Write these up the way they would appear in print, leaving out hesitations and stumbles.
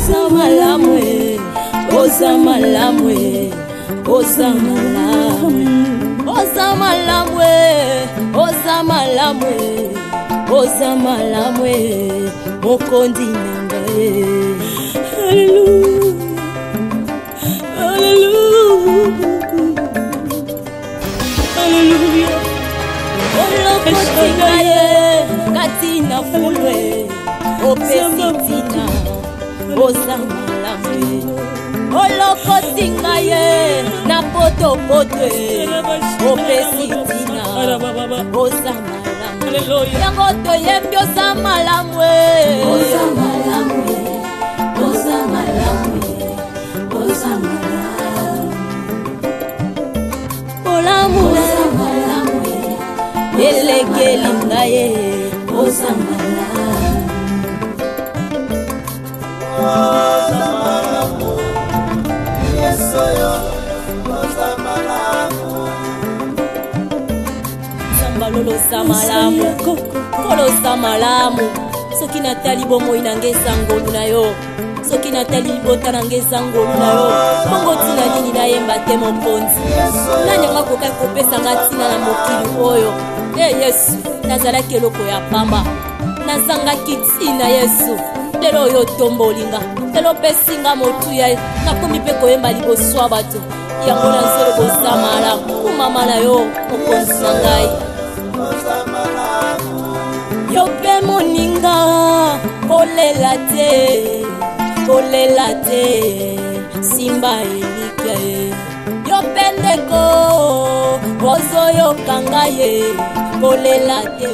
Ozamalamwe, Ozamalamwe, Ozamalamwe, Ozamalamwe, Ozamalamwe, Ozamalamwe, Mokondi nangaye. Hallelujah, Hallelujah, Hallelujah. Olokotingaye, Katina fulwe, Opesitina, Ozamalamwe. Olokotingaye, na poto potwe, Opesitina, Ozamalamwe. Yango toyembi Ozamalamwe, Ozamalamwe, Ozamalamwe, Ozamalamwe. Ozamalamwe, elekelingaye, Ozamalamwe. Ozamalamwe, yesoyo, Ozamalamwe. Sambalolo Samalamu, Kolo Samalamu. Soki natali bomo inangeza ngolu na yo, soki natali bota nangeza ngolu na yo. Bongo tina nini na yemba te mokonzi. Nani nga koka kopesa nga tina na mokili oyo. Yesu, nazalaki eloko ya pamba, nazangaki tina Yesu. Lelo oyo tombolinga, lelo pesinga motuya, nakomi pe koyemba liboso ya bato. Yango nazelo Ozamalamwe, kumama na yo mokonzi na ngai. Yo pe moninga, kolela te, simba elika ye. Yo pe ndeko, ozo yo kanga ye, kolela te.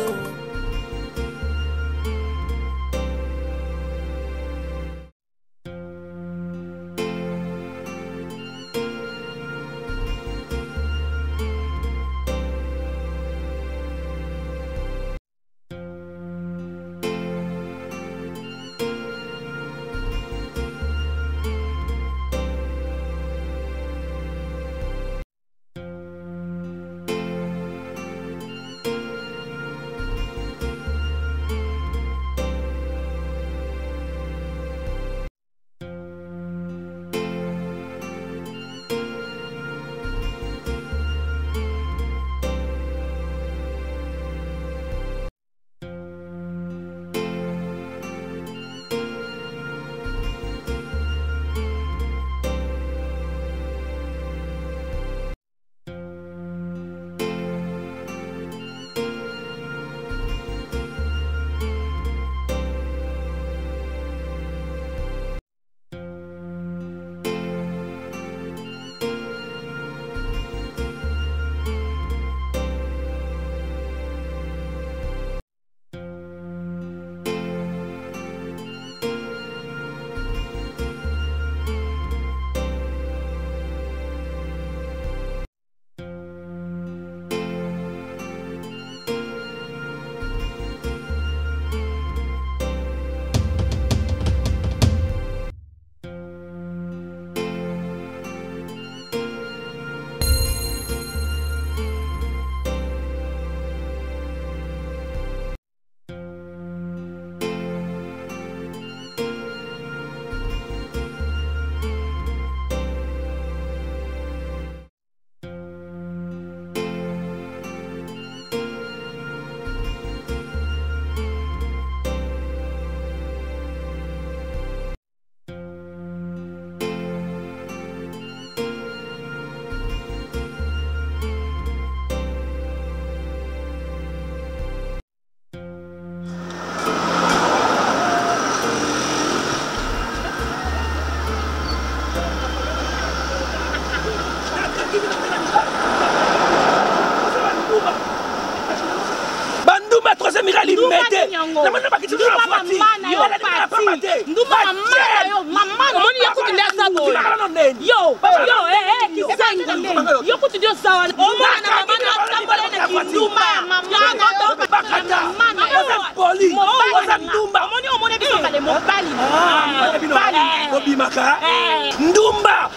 Ndumba,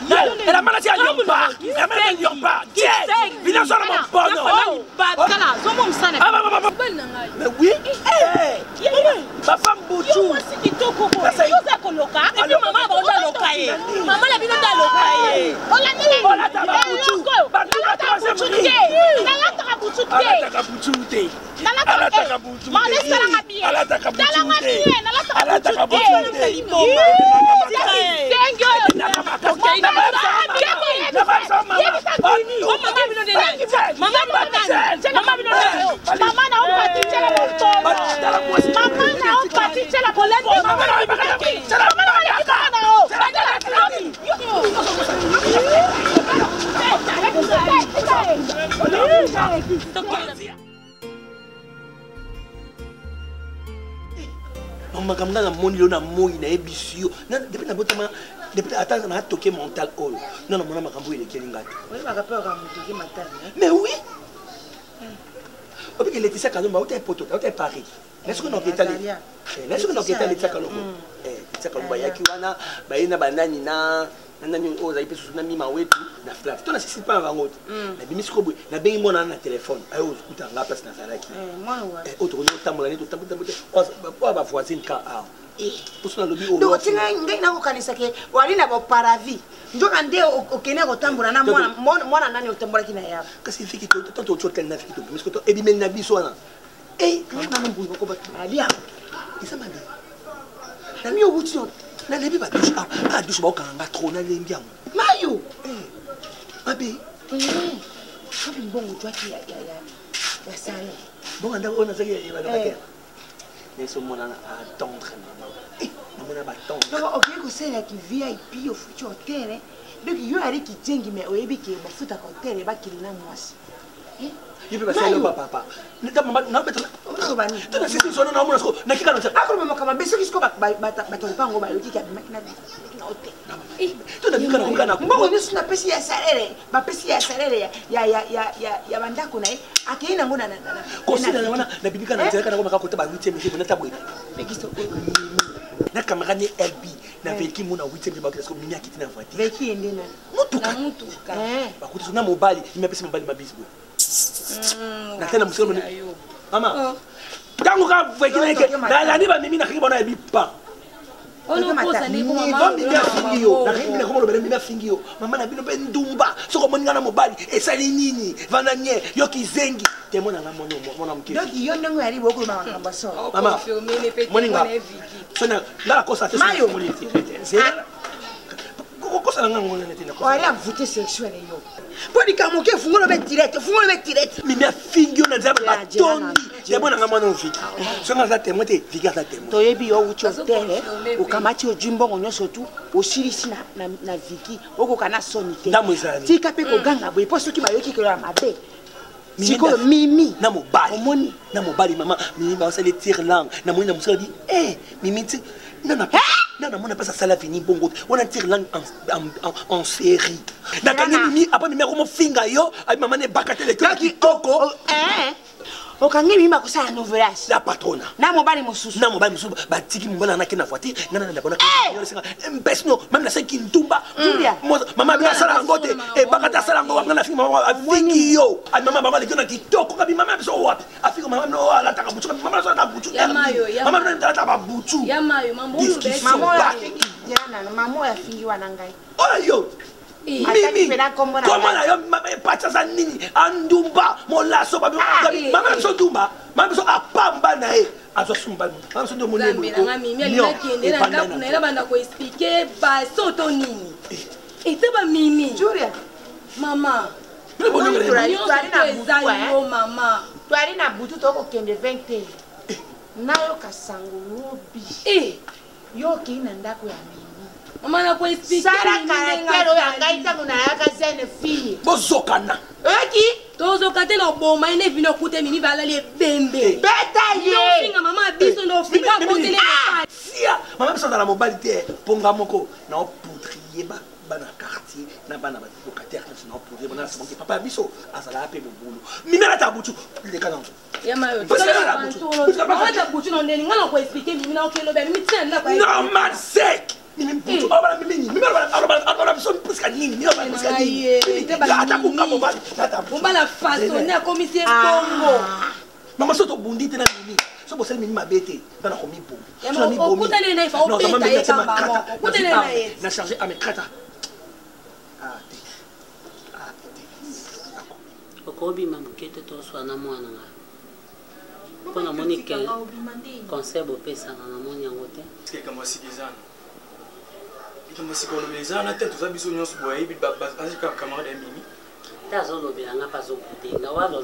elle a maladie à Yomba, elle a maladie à Yomba. Viens sur mon bonheur. Mais oui, ma femme Bouchou. alataka butu Maman, comme dans le monde, il y a un mot, il y a un bisou. Depuis la botama, depuis attends, on a toqué mental all. Non, non, mon ami, il est qui est l'ingrat. Oui, ma rapport à toqué mental. Mais oui. Parce que Laetitia Kalomba, où t'es poteau, où t'es Paris. Est-ce qu'on a été allé? Est-ce qu'on a été allé Laetitia Kalomba? Laetitia Kalomba, il y a qui wana, bah il y a banani na. Nani oza ipe susuna mima wetu na flav. Tona sisi pa vangoto. Na bimi sikobo na bengi mona na téléphone. Ayo kuta nga place na salaki. Moi ouais. Autre no tamola ni to tamuta pour ba voisine ka a. Pour ça lobi o. Donc tinga ngai na ko kanisa ke wali na ba paravi. Ndoka nde okene ko tambola na mwana nani otambola kina ya. Kasi fiki to tanto hotel na fiki to parce que to ebi men na biso na. Na mbu ko ba alia. Isa mabi. Na mi obuti on. Na lebi ba douche douche ba okanga trop na lembi yango. Mayo. Mabe. Kabi mbongo toi ki ya sale. Bon anda on a ça ya ba ka. Mais ce mon attendre maman. Maman ba attendre. Donc OK ko sala ki VIP au futur hotel. Donc yo ari ki tengi mais oyebi ke ba futa hotel ba kilina mwasi. Il peut passer le papa. Ne t'a maman na beta. Bani. Tu na sisi sona na mona na kika na. Akro mama kama beso kisko ba tolipango ba yoki ka makina na hotel. Tu na bika na kukana. Mbongo ni suna pesi ya salere, ba pesi ya salere ya bandako na akina ngona na. Ko sina na wana na bibika na nzeka na ko makakota ba 8e mesi bona tabwe. Pekiso na kamera ni LB na veki mona 8e ba parce que mimi akiti na voiture. Veki endena. Mutuka. Ba kuti sona mobile, mimi pesi mobile mabisi. Na tena musoro mama tangu ka vekile ke na ni ba mimi na kibona e bipa ono kosa ne ko mama fingio na kibina ko lobele mimi fingio mama na bino be ndumba soko moninga na mobali esali nini vananye yo kizengi te mona na mona mkisi donc yo ndengo yali boko ba makamba so mama moninga sona la kosa te mayo kosa nga ngona netina kosa wala voûté sexuel yo podi kamoke fungolo be direct mimi fingio na zaba batondi ya bona nga mwana mfiki songa za temo te vika za temo toyebi yo uchi hotel ukamati ojimbongo nyoso tu oshirisi na viki okokana sonite tika pe ko ganga boy poso ki bayoki ko ya mabe siko mimi na mobali omoni na mobali mama mimi ba sale tire lang na moni na musala di mimi ti na mona pas ça la fini bongo on a tire lang en série na kani mimi après mimi ko mo finga yo abi mama ne bakatele koko okangi mimi bakusala novelas la patrona na mobali mosusu batiki mobala na kina voiture na bona yo singa mbesno même na seki ntumba mama bi sala ngote bakata sala ngo na finga mama afiki yo abi mama baba lekona kitoko kabi mama biso wapi afika mama no ala taka buchu mama so ta buchu mama no ta ba buchu mama ya fingi wanangai yo mimi comment na yo pacha za nini andumba molaso babi mama so dumba mama so apamba na azo sumba mama so ndo monelo nga mimi alina kiende na ndaku na banda ko expliquer ba soto nini etaba mimi Julia mama mama twali na butu toko kende 20 nayo kasango lobi yo kina ndako ya mimi mama na ko expliquer sara karakero ya ngai tangu na yaka zene fille bozokana eki tozokate na boma ine vino kute mimi balali bembe beta ye finga mama biso ndo finga kotele na sia mama biso na mobali te ponga moko na poudrier bana quartier na bana ba locataire na poudrier bana sa banque papa biso azala pe mobulu mimi na tabuchu le kananzo ya mayo ta buchu no ndeni ngana ko expliquer mimi na okelo be mimi tena kwa normal sec mimi buchu baba mimi baba biso puska nini mimi baba puska nini ata kuka mobali ata bombala façonner commissaire bongo mama soto bundi tena mimi so bosel mimi mabete bana ko mibo so mi bo kutane na ifa opeta ye kamba kutane na ye na charger à mes krata okobi mamukete to swana mwana nga na moni que conseil bopesa na moni yango te parce que kama sikizana kama sikolobelezana te toza biso nyonso boye bi basi ka camarade ya mimi tazo lobelanga pa zo kutenga walo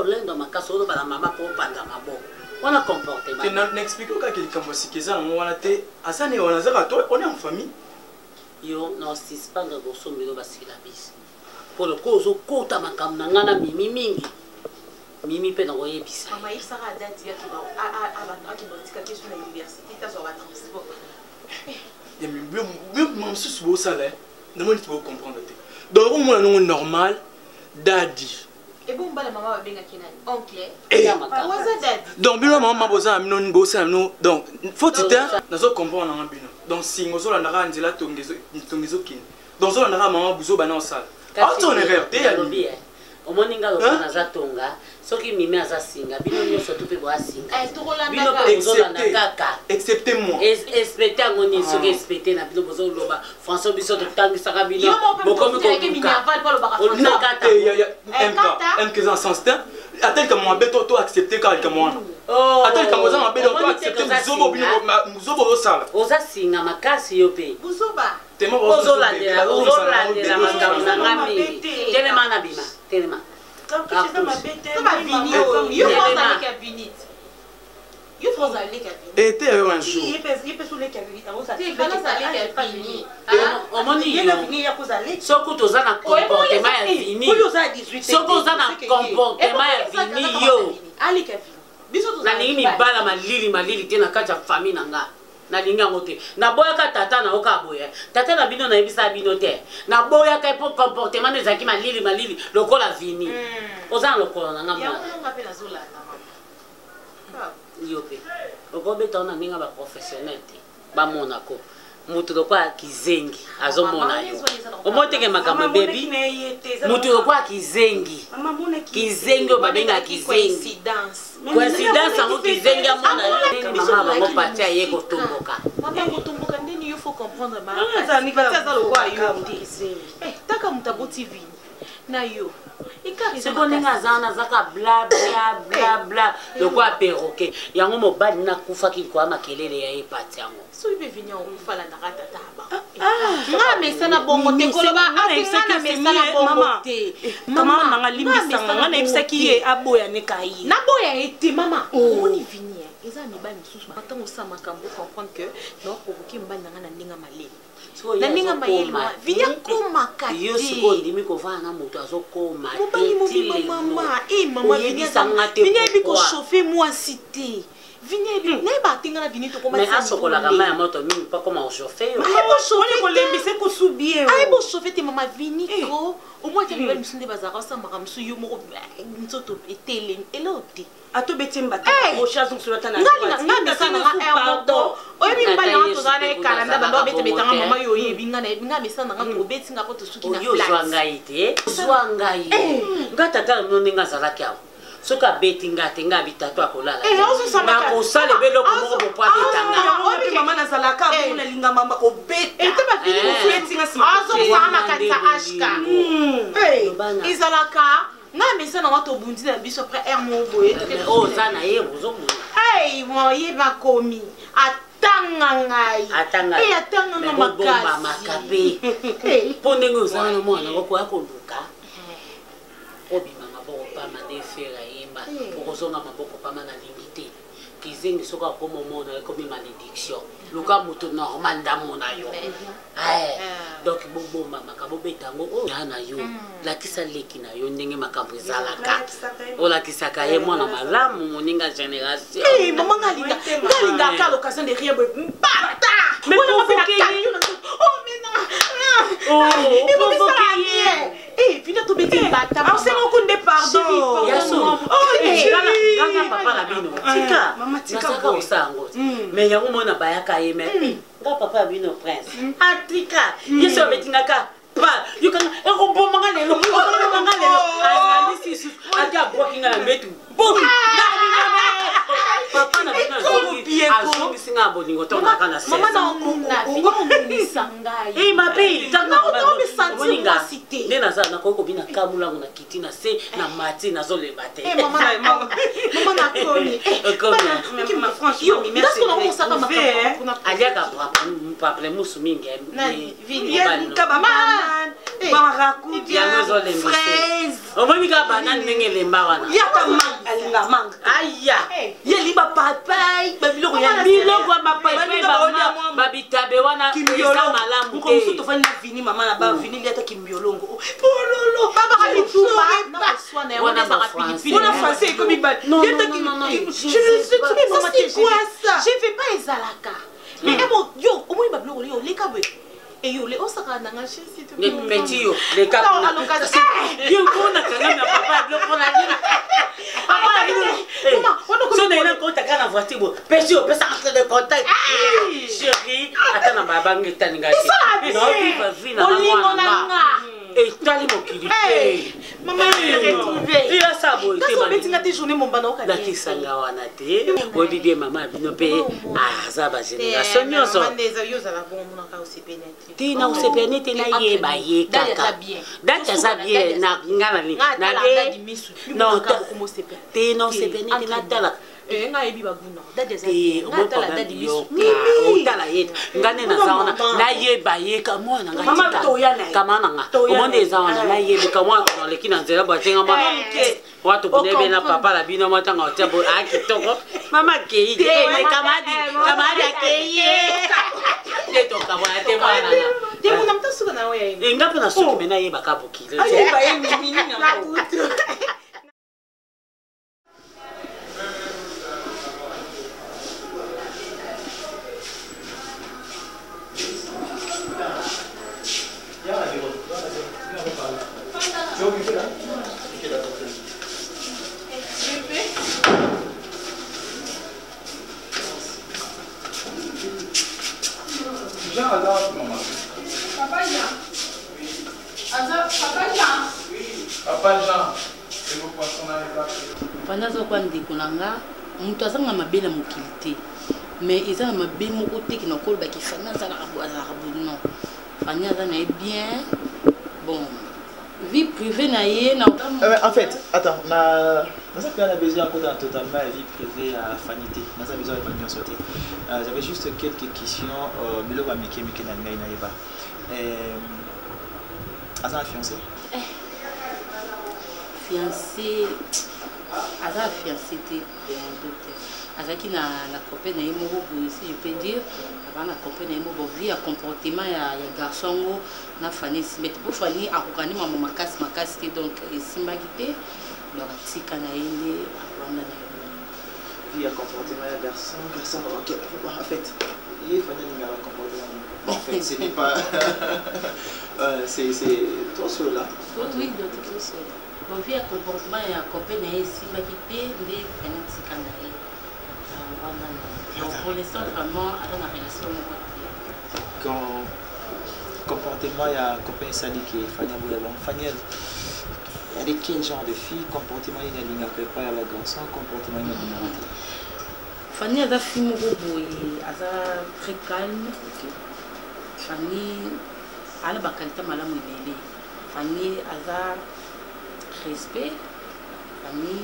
lendo makaso ba la mama po panda mabo wana comportement te na explique ka ke kama sikizana mo wana te asane wana zaka to on est en famille yo na suspendre go so mbilo basila bis pour le cause kota makamna ngana mimi mingi mimi pe na oyebisa mama isaka date ya kiba a kibotika kesu na université tazo ba transport ya mimi mam susu bo sala na moni tu comprendre te donc au moins non normal dadi et bon bala mama ba benga kinani oncle waza dadi donc bino mama boza non bosa no donc faut tu te nazo comprendre na bino donc si ngozo la ndaka nzela tongezo kin donc zo la ndaka mama buzo bana osala auto on erreur te ya lobi omoninga lo na za tonga soki mimi aza singa bino nyoso tupe bo asinga bino pe bozolanda kaka excepté moi expecté ngoni soki expecté na bino bozoloba François biso to tangisaka bino bokomi ko MK en sens temps atel comme moi beto to accepter car comme moi atel comme moi beto to accepter muzobo bino muzobo osala oza singa makasi yo pe buzoba temo ozolandela makambo na ngami telema na bima telema était un jour soko toza na comportement ya vini soko oza na comportement ya vini yo nalingi mibala malili te na kati ya famille na nga nalingi yango te naboyaka tata na oka boya tata na bino nayebisa bino te naboyaka po comportement ezalaki malili lokola vini oza na lokolo na nga yo pe okobeta ona ndenge baprofessionnel te bamonako mutu lokola kizengi azomona yo omoteke makambo bebi mutu lokola kizengi oyo babengaka kizengi coïncidence yango kizengi amona yo mama bango pati aye kotomboka ndeni yo faut comprendre maaaza lokola yo te taka mutu aboti vini na yo siko ndenge aza nazaka blabla lokola perroquet yango mobali nakufaki koya makelele ya ye pati yango soki mpe vini okufala ndaka tata nga mesana bongo te koloba nga mesana bongo te mama nanga limbisanga nga nayebisaki ye aboya neka ye naboya ye te mama omoni vini eza mibali mosusu ntango osala makambo comprendre que naoprovoke mobali nanga na ndenge malele na ndenge mayele vini akomaka te yo siko ondimi kovana na moto azokoma mobali mobima mama mama vini ayebi kochauffe mwasi te vini ayebi nayeba atenga na vini mais asokolaka mai ya moto mingi mpa koma ochauffe yo ayebi ochauffe te mama vini ko omoi tia mibali mosu nde bazalaka osambaka mosu yo moko nzoto etelemi eleo te atobeti mbata oyebi mbali nanga tozala na ekala nda bando babetebetanga mama yo oyebi nga mesana nanga tobeti nga po tosuki na ozwa ngai te ozwa ngai nga tata no ndenge azalaki awo soki abeti nga te nga bitato akolala nakosala ebeloko moko bopo abetangama nazalaka nalinga mama kobetaazosanga makanisa ashka ezalaka nga mesa nanga tobundi na biso apres aire mo boye oza na ye ozomona moyeba komi atanga ngai atanga makasi mpo ndenge ozala na mwana okoya koluka obima maboko pama nde fera yemba okozonga maboko pama na lingi te kizengi soki akomomona ekomi malédiction luka moto normal ndamona yo donc bobomba makambo betango oya na yo lakisa leki na yo ndenge makambo ezalaka olakisaka ye mwana malamu moninga génération mama ngalingaka l'occasion de rien mbata vina tobeti mbata asengokunde pardon ganga papa na bino tika nasaka osango mais yango mona bayaka ye me nga papa bino prince atika yeso betingaka pa yokanga ekobomanga lelo andisi ati abwakinga na mbetu papa na bino azongisinga nga bolingo to na kana sesa Maman na Sangai. Eh ma paye tant non mais sentir moi cité ne na za na ko bina kamula na kiti na se na mati na zo le bate maman na koni comme franchement merci on ça comme aliaka paple musu mingi vini kabama mama rakuti fraise o mami ka banane ndenge lemba wana yaka manga manga aya yeli ba papai ba biloko ya biloko ba papai ba bitabe wana eza malamu te ko to fanya vini mama na ba vini liata kimbiolongo pololo baba ka bituba na swana ya wana ba pilipili on a français comme il bat non je fais pas ezalaka mais bon yo au moins ba biloko yo lekabe et yo le osaka na ngashi si tu les petits yo les cap yo kona kanga na papa biloko na nini so na ina konta kana voiture bo pesi yo pesa entre de contact chérie atana baba ngitani ngati no viva vina na mwana et tali mokili maman retrouver il a ça bo te ba betinga te journée mon bana okala la kisanga wana te odi de mama bino pe aza ba génération nyoso mandeza yo za la bon mon ka aussi pénétrer tina usepene na ye ba ye kaka data za bien na ngana ni na de non te no sepene na tala nga ebi baguna dada za na tala dadi misu o tala ye ngane na zaona na ye ba ye ka mwana ngati mama toya na kama na nga o monde zaona na ye ka mwana na lekina nzela ba tenga ma watu bunebe na papa la bino matanga otabo akitoko mama ke ide kamadi akeye Teto kabona te bana. Te muna mtasuka na wewe. Ngapi na suki mena yeba kabukile. Yeba yemi nini na kutu. Papa Jean. Papa Jean. C'est vos poissons dans les plaques. Pendant ce temps, on a mutu azanga mabe na mokili te mais eza na mabe moko te kina koloba ki fanya azala non fanya azana bien bon vie privée na ye na en fait attends na ça fait on a besoin encore totalement la vie privée à fanité na ça besoin de bien sauter j'avais juste quelques questions milo ba mike na ngai na yeba azana fiancé Aza fiancé Azaki na copine na yemo si je peux dire avant la copine na yemo vie à comportement ya garçon na fani mais pour fani akokani mama makasi donc esimbaki te donc tika na yende avanda na vie à comportement ya garçon OK en fait il fani ni la comportement en fait ce n'est pas c'est tout cela oui donc tout cela bon vie à comportement ya copine na esimbaki te nde fani tika na ye pour l'instant, vraiment, à la relation, quand comportement, il y a un copain sali qui est Fania Boulevard. Fania, il y a des 15 genres de filles, comportement, il y a une ligne à préparer à la garçon, comportement, il y a une ligne à Fania, elle a fait mon robot, elle est très calme. Fania, elle a une qualité malade, Fania, elle a respect. Fania,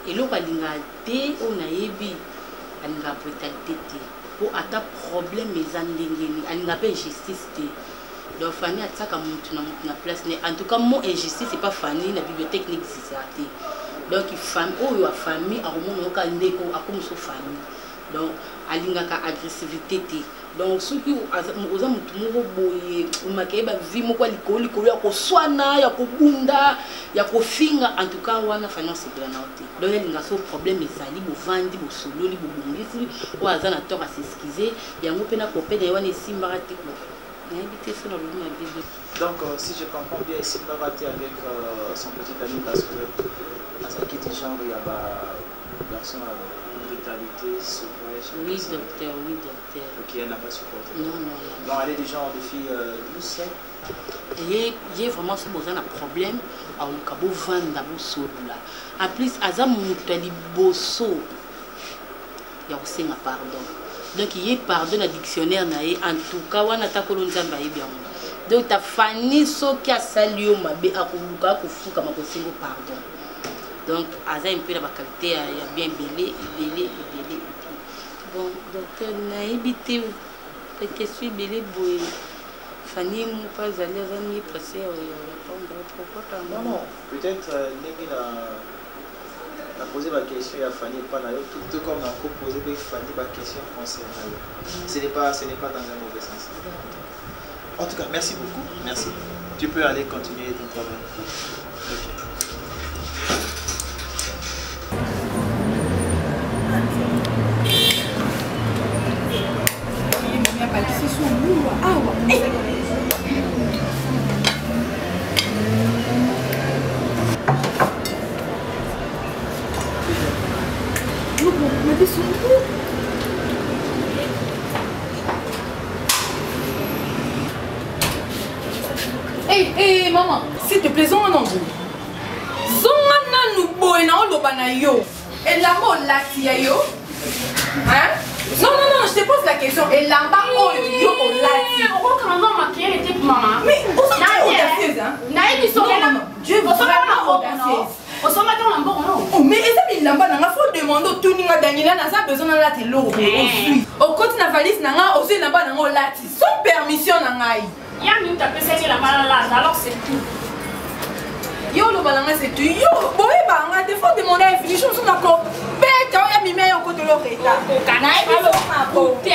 elle a une qualité, on a ébi. Alinga brutalité pour ata problème ezandengeni alinga pas injustice donc Fanny ataka mutu na place en tout cas mon injustice c'est pas Fanny la bibliothèque n'existe pas donc il femme oyo a famille a romona ka ndeko akomo so famille donc alinga ka agressivité donc ceux qui oza mutu moko boye umakeba vie moko likolo ya koswana ya kobunda ya kofinga en tout cas wana finance c'est bien noté donc il y a un problème ezali bo vandi bo sololi bo bongisi o azana tort à s'excuser yango pena kopena wana esimbara te ko na habité sur le nom de Bible. Donc si je comprends bien esimbara te avec son petit ami parce que à sa quitte genre il y a garçon brutalité sauvage. Oui docteur. Ok, elle n'a pas supporté. Non. Donc elle est du genre de fille douce. Il y a vraiment ce besoin de problème à un cabo vendre bosso là. En plus, azam mutali bosso. Il y a aussi un pardon. Donc il y a pardon dans le dictionnaire en tout cas on a ta colonne zamba bien. Donc ta Fanny so qui a sali au mabe akuluka kufuka makosingo pardon. Donc aza un peu la qualité il y a bien belé. Bon docteur naibité que suis belé boy. Fanny mon pas aller amis passer répondre pourquoi pas. Non, peut-être Nengi a posé ma question à Fanny pas là tout comme on a proposé que Fanny ma question concernant ce n'est pas dans un mauvais sens. En tout cas, merci beaucoup. Merci. Tu peux aller continuer ton travail. Ok. Hey, maman, s'il te plaît, zonga non. Zonga nous boy na olobana yo. Et la mo lati yo. Hein? Non, je te pose la question. Et là-bas, oh yo lati. On voit comment maquiller était pour maman. Mais on s'en audacieuse, hein? Naïe, Dieu est vraiment audacieuse. On s'en va dans la mort, non? Oh, mais il y a faut demander tout le monde Daniela n'a besoin de la télé. Au côté de la valise, n'a aussi là-bas dans lati. Sans permission, n'a il y a une tapée la malade, alors c'est tout. Yo le balanga c'est tout. Yo, bon banga des fois demander à finition sur la cop. Bête, on a mis meilleur côté l'autre état. Au canal, il faut ma beauté.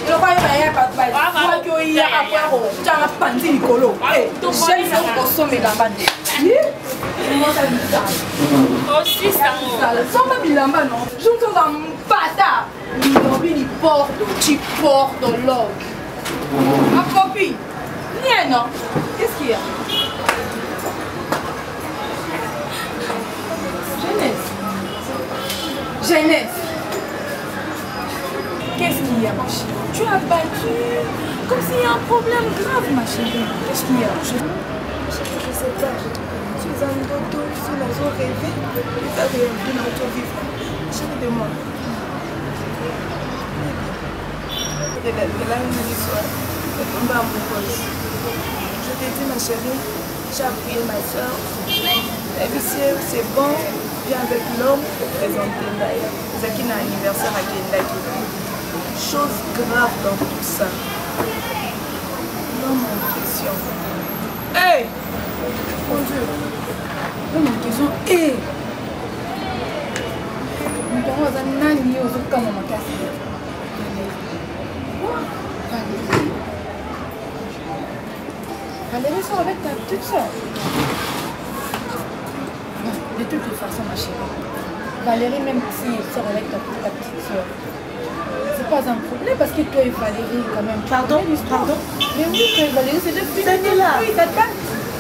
Le roi il y a pas de bail. Moi que il y a à voir. Tu as pandi Nicolo. Eh, j'ai fait au sommet la bande. Comment ça dit ça? Aussi ça. Sans pas bilamba non. Je me sens un bâtard. Il porte, tu portes l'or. Ma copine. Non. Qu'est-ce qu'il y a? Jeunesse. Qu'est-ce qu'il y a, ma chérie? Tu as battu comme s'il y a un problème grave, ma chérie. Qu'est-ce qu'il y a? Je sais pas. Tu es en dodo, sur la zone rêvée. Tu as réagi dans ton vivre. Chérie de moi. De la même soir, elle tombe amoureuse. Je t'ai dit, ma chérie, j'ai appuyé ma soeur. La vie, c'est bon, viens avec l'homme pour présenter Naya. C'est qui a un anniversaire à Kendaki. Chose grave dans tout ça. L'homme en question. Hey! Mon Dieu! L'homme en question, hey! Nous avons un ami aux autres comme on m'a cassé. Valérie sort avec ta petite soeur. Non, de toutes les façons, ma chérie. Valérie, même si elle sort avec ta petite soeur, c'est pas un problème parce que toi et Valérie, quand même. Pardon? Mais oui, toi et Valérie, c'est deux filles. Daniela! Oui, t'as pas.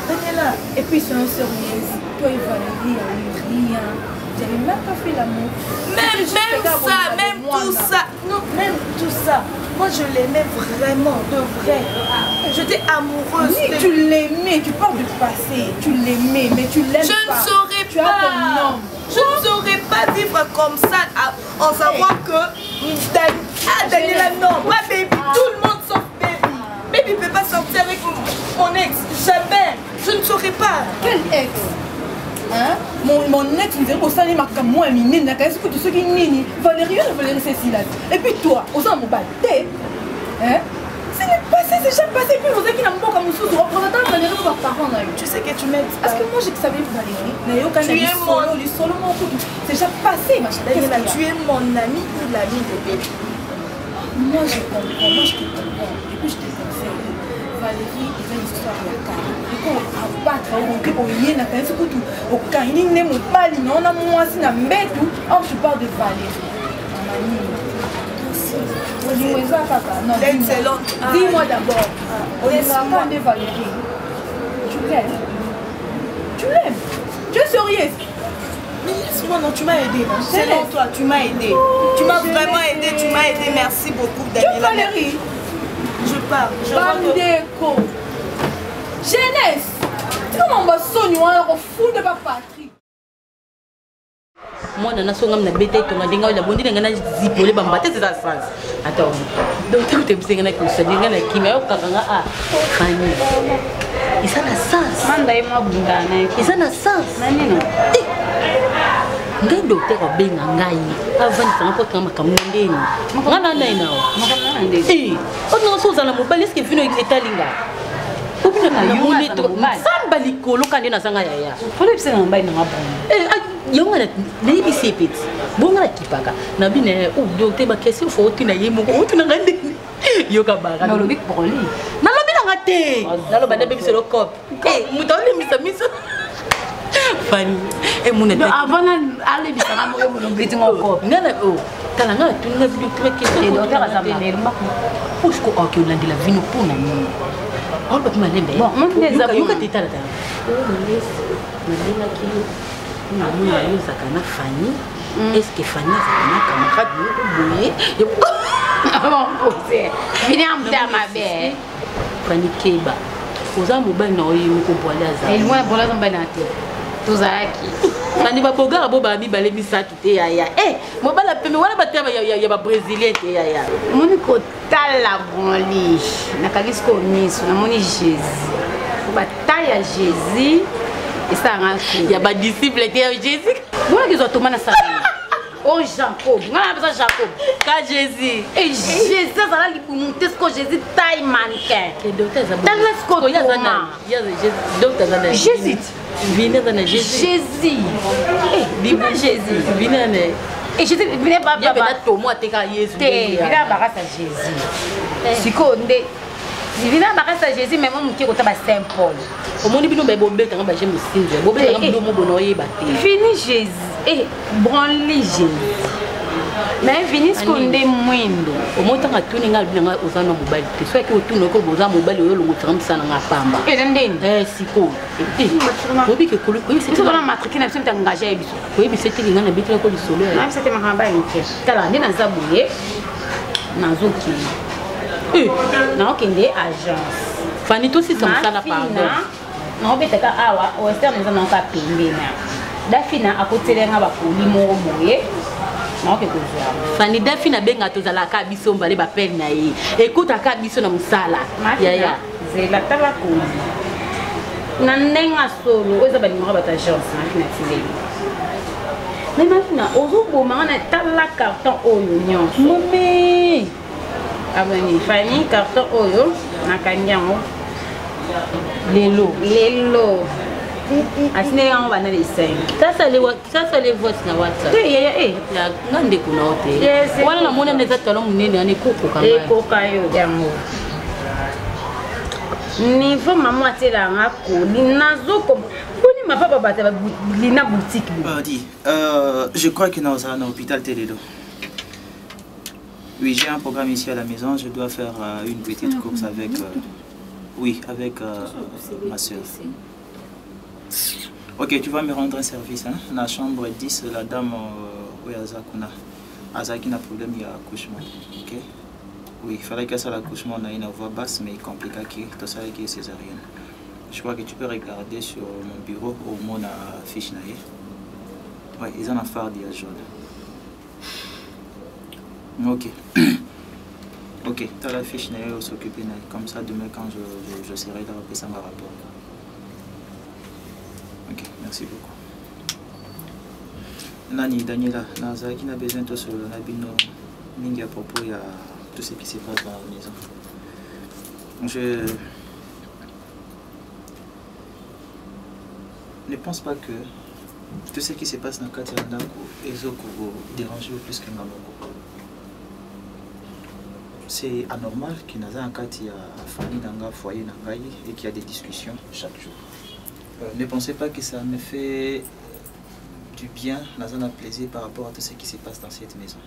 Daniela! Et puis, ils sont sérieux. Toi et Valérie, il n'y a eu rien. Vous n'avez même pas fait l'amour. Même ça, même tout ça. Non, même tout ça. Moi, je l'aimais vraiment, de vrai. J'étais amoureuse. Oui, tu l'aimais, tu parles du passé. Tu l'aimais, mais tu l'aimes pas. Je ne saurais tu pas. As ton nom. Je ne saurais pas vivre comme ça en savoir que Daniela, non. Moi, baby, tout le monde sauf baby. Baby ne peut pas sortir avec mon ex. Jamais. Je ne saurais pas. Quel ex? Hein? Mon ex me disait que ça n'est pas comme moi, mais n'est pas que tu sais qui nini. Valérie, Cécile. Et puis toi, aux hommes, hein? C'est le passé, c'est déjà passé. Puis vous avez qui n'a pas comme sous représentant Valérie pour parents. Tu sais que tu m'aides. Parce que moi, je savais Valérie. Tu es mon c'est déjà passé, ma chérie. Daniela, tu es mon ami ou l'ami de bébé? Moi, je comprends. Moi, je te comprends. Et puis, je te conseille. Valérie, il y a une histoire à la carte. Et quand on va battre, on y est, on a fait tout. Au Kaini, on a mon pali, on a mon assis, on a mis tout. Or, tu parles de Valérie. Dis-moi d'abord. On est vraiment de Valérie. Tu l'aimes? Tu l'aimes? Tu es sérieuse? Mais laisse-moi, non, tu m'as aidé. Selon toi, tu m'as aidé. Tu m'as vraiment aidé, tu m'as aidé. Merci beaucoup, Daniela. Tu Valérie? Je pars. Bandeko. Jeunesse. Comment on va sonner un fou de ma patrie? moi nana songa na bete to ndenga la bondi ngana zipole bamba te ça sens attends donc tu te bisenga na ko sadinga na kimia okakanga a fani isa na sens manda ema bundana isa na sens nani no ngai docteur obenga ngai avant de faire un makambo ndeni ngana na ina makambo ndeni on so za na mobile est-ce que vino etalinga obina na yone to samba likolo kande na sanga yaya fole pisa na mbai na ngabon yonga na nebi sepeti bonga na kipaka na bine o docteur ba question fo tina yemo ko tina ngande yoka bara na lobi pour lui na lobi na ngate na loba na baby selo cop mutole misa Fanny, et mon ami. Avant d'aller bisous, on va me l'obliger encore. Non, oh, t'as la main, tu n'as plus de question. Et docteur a sa mère. Où est-ce qu'on a que l'on dit la vie nous pour nous? On va me l'aimer. Bon, mon des amis. Où est-ce que tu es là? Oh, Fanny. Est-ce que Fanny a un camarade? Venez en faire ma belle. Fanny Keba. Aux hommes, on va nous comprendre. Et moi, pour la tomber dans la tête. Tozaki. Nani ba boga bo ba mi bale mi sa tuté ya. Eh, mo bala peme wala ba tema ya ba brésilien te ya. Moni ko tala bonli. Na kagisko miso na moni Jésus. Ba taya Jésus. Et ça ngaki. Ya ba disciple te ya Jésus. Bona kizo tomana sa. Oh Jacob, ngana ba Jacob. Ka Jésus. Et Jésus ça la lipunte ce que Jésus taille mannequin. Et docteur ça. Dans le scope ya zana. Ya docteur zana. Jésus. Vine dans Jésus. Jésus. Eh, dis-moi Jésus. Vine et Jésus vine pas ba. Ya to moi te ka Yesu. Vine ba ka Jésus. Siko nde. Vine ba ka Jésus mais mon ki ko ta ba Saint Paul. Au moni bino ba bombe tanga ba jemi sinje. Bombe tanga bino mo bono yeba te. Fini Jésus. Eh, branli Jésus. Mais vini ce qu'on est moindo. Au moins tanga tuni ngal bina ozana mobile. Te soit que tuni ko boza mobile yo longo tramsa na ngapamba. Et ndeni. Siko. Obi ke kolo ko c'est la matrique na biso engagé biso. Ko bi c'était ngana bitela ko lisolo. Na c'était makamba nke. Tala ndena zabuye. Nazoki. Na okende agence. Fanny to si samsala pardon. Na obetaka awa western nza na ka pembena. Dafina akotelenga bakoli moko moye. Fanny Dafina benga tozala ka biso mbale ba pelle na ye. Écoute ka biso na musala. Ya zela tala kozi. Na nenga solo oza ba numéro ba ta chance na fina tileli. Mais maintenant ozo boma na tala carton oyo nyonso. Momé. Abani Fanny carton oyo na kanyango. Lelo. Asine on va aller 5. Ça c'est les votes na WhatsApp. Ya ngande kuna hotel. Wala na mona neza talo munene ani koko kama. Koko yo yango. Niveau maman atela ngako linazo ko. Koni ma papa bata lina boutique. Dis, je crois que nous sommes à l'hôpital Télédo. Oui, j'ai un programme ici à la maison, je dois faire une petite course avec avec ma soeur. Ok, tu vas me rendre un service. Hein? La chambre 10, la dame Azakuna. Azaki n'a problème, il y a accouchement. Ok? Oui, il fallait que ça l'accouchement ait une voix basse, mais compliqué tout ça qui est césarienne. Je crois que tu peux regarder sur mon bureau au moins la fiche. Oui, ils en ont fait des jaune. Ok. Ok, tu as la fiche, on s'occupe. Comme ça, demain, quand je serai là, on peut s'en rapport. Ok, merci beaucoup. Nani, Daniela, Nazaki n'a besoin de sur l'abino mingi à propos de tout ce qui se passe dans la maison. Je ne pense pas que tout ce qui se passe dans le quartier de Ezoko dérange plus que Maboko. C'est anormal qu'il y ait un quartier à Fanny dans un foyer et qu'il y a des discussions chaque jour. Ne pensez pas que ça me fait du bien, dans un plaisir par rapport à tout ce qui se passe dans cette maison.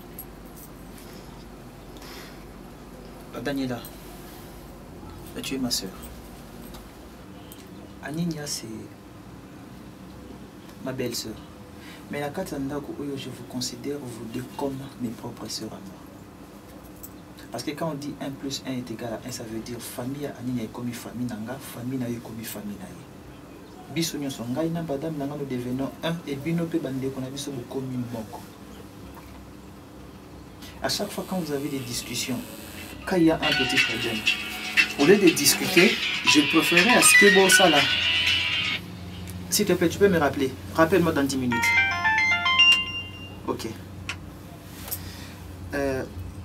Daniela, tu es ma soeur. Aninia, c'est ma belle-soeur. Mais la Katanda, je vous considère vous deux comme mes propres soeurs à moi. Parce que quand on dit 1 plus 1 est égal à 1, ça veut dire famille Aninia est comme une famille Nanga, famille Naye comme une famille Naye. biso nyonso ngai na madame nanga nous devenons un et bino pe bande qu'on a biso bokomi moko. À chaque fois quand vous avez des discussions, quand il y a un petit problème, au lieu de discuter, je préférerais à ce que bon ça là. S'il te plaît, tu peux me rappeler. Rappelle-moi dans 10 minutes. Ok.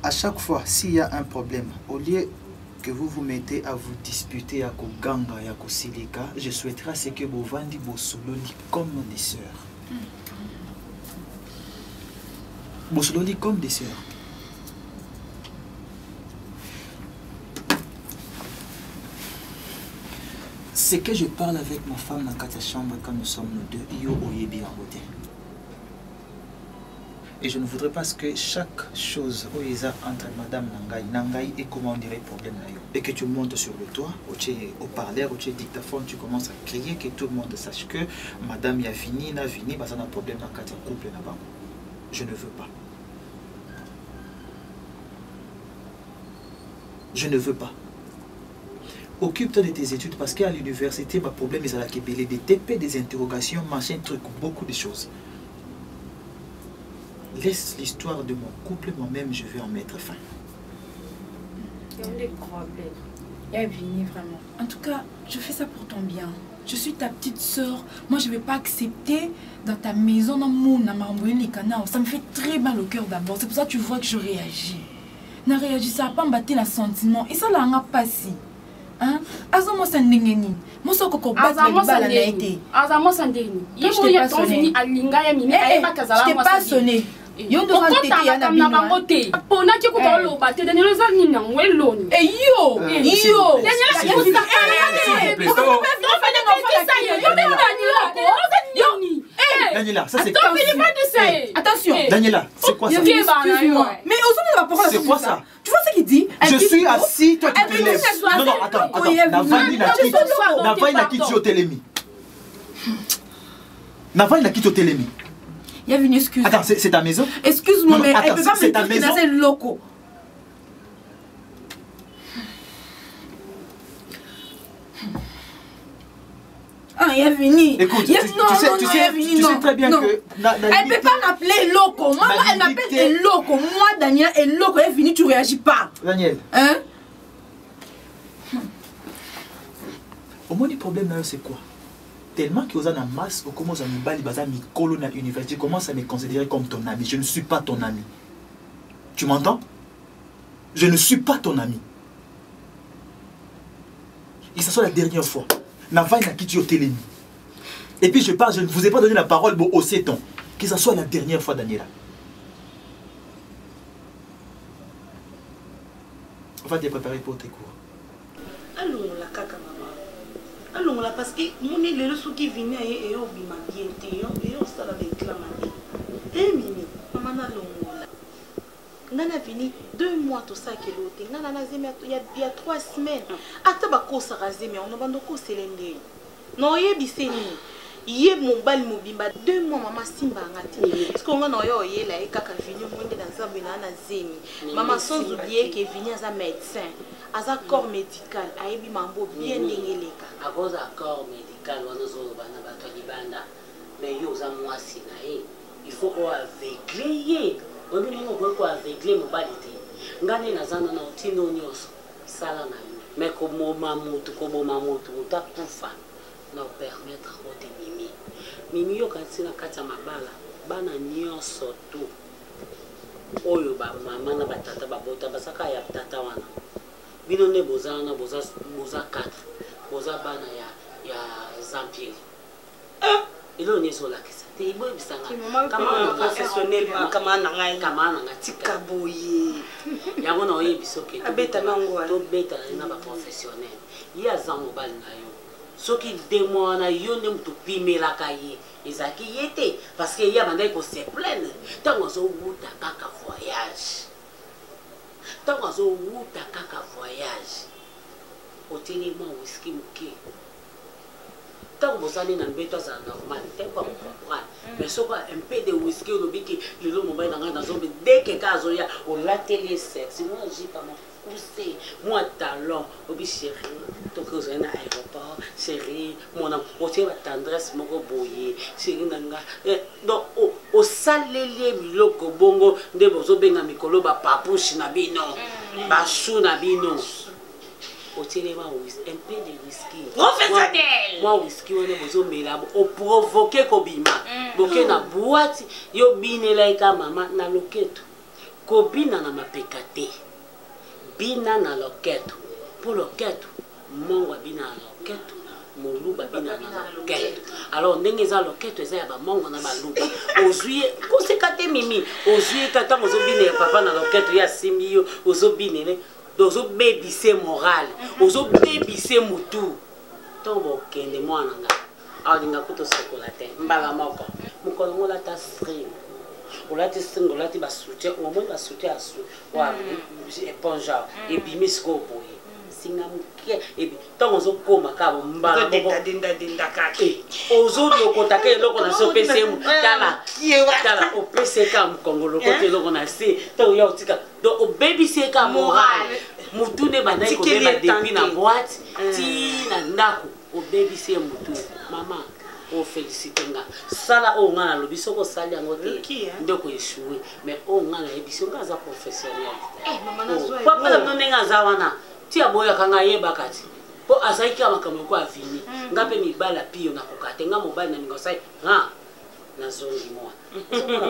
À chaque fois, s'il y a un problème, au lieu que vous vous mettez à vous disputer à Koganga et à Kosilika, je souhaiterais ce que vous vendiez vos sololi comme des sœurs. Vos sololi comme des sœurs. C'est que je parle avec ma femme dans la chambre quand nous sommes nous deux, Iyo Oyebi en beauté. Et je ne voudrais pas que chaque chose entre madame Nangai et comment on dirait le problème là. Et que tu montes sur le toit, au parleur, au dictaphone, tu commences à crier, que tout le monde sache que madame a fini, n'a fini, parce qu'on a un problème dans le couple là-bas. Je ne veux pas. Je ne veux pas. Occupe-toi de tes études parce qu'à l'université, ma problème est à la Kébélé, des TP, des interrogations, machin, truc, beaucoup de choses. Laisse l'histoire de mon couple, moi-même, je vais en mettre fin. Il y a des problèmes. Il y a Vini, vraiment. En tout cas, je fais ça pour ton bien. Je suis ta petite soeur. Moi, je ne vais pas accepter dans ta maison, dans mon canal. Ça me fait très mal au cœur d'abord. C'est pour ça que tu vois que je réagis. Je réagis, ça n'a pas me battu le sentiment. Et ça, là, on n'a pas si. Hein? Azamo sandengeni. Moso koko Azamo sandengeni. Azamo sandengeni. Yemo ya tonzini alinga ya mimi ayeba kazala moi. Je t'ai pas sonné. Yondo rantete ya na bino. Pona ki ko lo bate de nelo zani na weloni. Eh yo. Yo. Daniela, ça c'est attention. Daniela, c'est quoi ça? Excuse-moi. Mais c'est quoi ça? Tu vois ce qu'il dit? Je suis assis, toi tu te lèves. Non, non, attends. Navaï n'a quitté au télémi. Navaï n'a quitté au télémi. Il y a une excuse. Attends, c'est ta maison? Excuse-moi, mais elle peut pas me dire que c'est loco. Ah, il est venu. Écoute, tu sais très bien que... Elle ne peut pas m'appeler loco. Moi, elle m'appelle loco. Moi, Daniel, est loco. Elle est venue, tu ne réagis pas. Daniel. Hein? Au moins, le problème, c'est quoi? Tellement que vous avez une masse, vous commencez à me balayer, vous avez mis à l'université, tu commences à me considérer comme ton ami. Je ne suis pas ton ami. Tu m'entends? Je ne suis pas ton ami. Et ça soit la dernière fois. Navaï n'a quitté au télémi. Et puis je parle, je ne vous ai pas donné la parole au 7 ans. Que ça soit la dernière fois, Daniela. On va te préparer pour tes cours. Allons la caca maman. Allons la parce que mon est le sou qui vient et au bima bien et au sala réclamer. Eh mimi, maman allons la. Nana vini 2 mois tout ça que l'autre. Nana nazemi il y a 3 semaines. Ata ba ko sa razemi on bando ko selende. No yebiseni. Yé mon bal mobimba 2 mois maman simba ngati. Parce qu'on a yo yé la kaka vini monde dans sa bina na zemi. Maman sans oublier que vini as un médecin, as un corps médical, ayebi mambo bien ndengeleka. À cause d'un corps médical on zo bana bato libanda. Mais yo za mwasi na ye. Il faut qu'on aveugler. On dit qu'on aveugler mon balité. Ngane na zana na utino nyoso. Sala na yo. Mais comme mamutu utakufa. Na permettre de mimi. Mimi yo kantina kata mabala. Bana nyoso tu. Oyo ba mama na batata babota basaka ya tata wana. Bino ne bozana boza 4. Boza bana ya Zampier. Ilo nyeso la kisa. Te ibo bisanga. Kama professionnel kama nanga tika boye. Yango na oye bisoke. Abeta nango. To beta na ba professionnel. Ya zango bal na yo. Soki demona yo ne mtu pimela kaye. Ezaki yete parce que ya banda ko se pleine. Tango zo wuta kaka voyage. Tango zo wuta kaka voyage. Otini mo whisky muke. tant que vous allez dans le béton, c'est normal. Mais ce soit un peu de whisky, le bic, le long, dans un zombie, dès que Kazoya, on l'a télé sexe. Moi, j'ai pas mon poussé. Moi, talent, au bic chéri, donc vous allez à l'aéroport, chéri, mon amour, aussi la tendresse, mon boyer, chéri, nanga. Donc, au salé, miloko, bongo, de bozo benga mikolo, ba papouche nabino, ba chou nabino. Au téléma, un peu de whisky. Professionnel! Moi, whisky, on est besoin de là. On provoque Kobima. Boke na boîte, yo bine laika maman na loketo. Kobina na mapekate. Bina na loketo. Pour loketo, mongo bina na loketo. Moluba bina na loketo. Alors, ndenge za loketo, eza ya ba mongo na ba luba. Ozuye, konsekate mimi. Ozuye kata mozo bine papa na loketo ya simio, ozo bine ozo bébissé moral, ozo bébissé mutu. Tombo kende mwana nga. Alinga kuto chocolate, mbala moko. Mukolo ngola ta string. Olati string, olati ba soutien, o mo ba soutien asu. Wa éponge et bimi sko boye. Singa muke et bi tongo zo koma ka mbala moko. Dinda kaki. Ozo lokota ke loko na so pese mu. Tala o pese ka mu kongolo kote loko na se. To yo tika. Donc au baby c'est ka moral. Mutu ne bana ko beba depuis na boîte. Ti na ndako au baby c'est mutu. Maman, on félicite nga. Sala o nga na lobi soko sali yango te. Ndoko échoué, mais o nga na ebiso nga za professionnel. Maman na zo. Papa na none nga za wana. Ti aboya kanga yeba kati. Po asaiki amakambo ko afini. Ngape mibala pio na kokate nga mobali na ngosai. Ha. Na zongi moi.